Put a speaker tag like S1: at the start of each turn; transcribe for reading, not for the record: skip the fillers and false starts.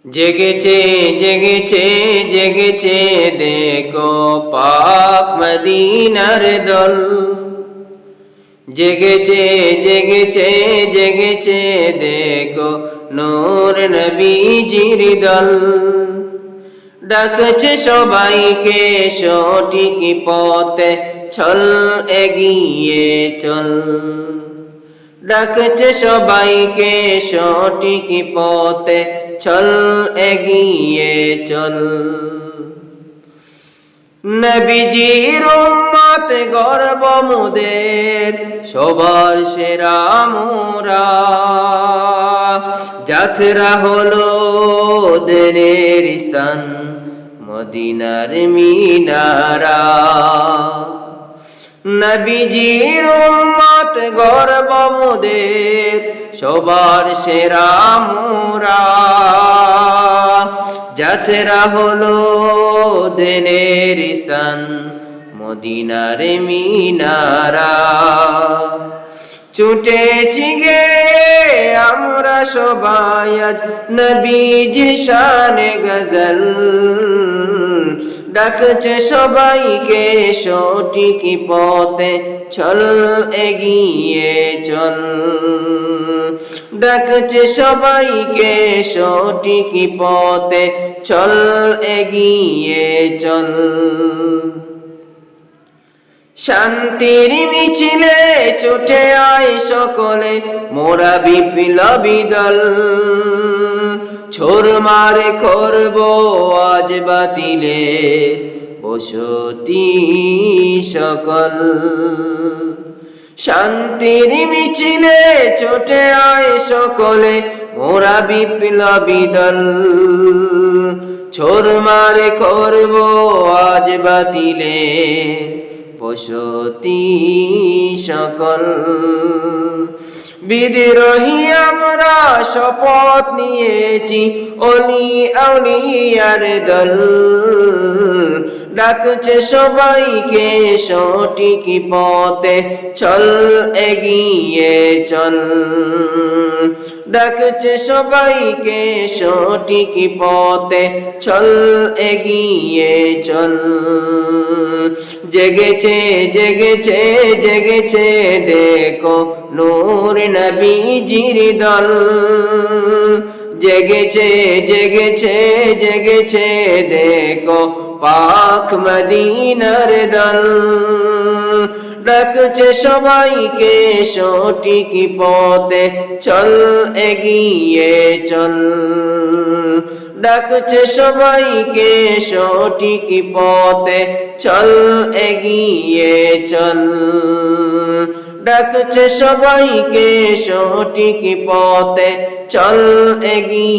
S1: জেগেছে জেগেছে জেগেছে দেখো পাক মদিনার দল। জেগেছে জেগেছে জেগেছে দেখো নূর নবীজির দল। ডাকছে সবাইকে সঠিক পথে চল এগিয়ে চল। ডাকছে সবাইকে সঠিক পথে চল এগিয়ে চল। নবীজির উম্মত গর্ব মোদের সবার সেরা মোরা। যাত্রা হলো দিনের স্থান মদিনার মিনারা। নবীজির উম্মত গর্ব মোদের সবার সেরা মোরা। যাত্রা হলো দিনের স্থান মদিনার মিনারা। ছুটেছি গে আমরা সবাই আজ নবীজির শানে গজল। ডাকছে সবাইকে সঠিক পথে চল এগিয়ে চল। ডাকছে সবাইকে সঠিক পথে চল এগিয়ে চল। শান্তির মিছিলে ছুটে আয় সকলে মোরা বিপ্লবী দল। ছোর মারে করব আজ বাতিলে বসতি সকল। শান্তির মিছিলে ছুটে আয় সকলে মোরা বিপ্লবী দল। ছোর মারে করব আজ বাতিলে বসতি সকল। বিদ্রোহী আমরা শপথ নিয়েছি অলি আউলিয়ার দল। ডাকছে সবাইকে সঠিক পথে চল এগিয়ে চল। ডাকছে সবাইকে সঠিক পথে চল এগিয়ে চল। জেগেছে জেগেছে জেগেছে দেখো নূর নবীজির দল। জেগেছে জেগেছে জেগেছে দেখো পাক মদিনার দল। ডাকছে সবাইকে সঠিক পথে চল এগিয়ে চল। ডাকছে সবাইকে সঠিক পথে চল এগিয়ে চল। ডাকছে সবাইকে সঠিক পথে চল এগিয়ে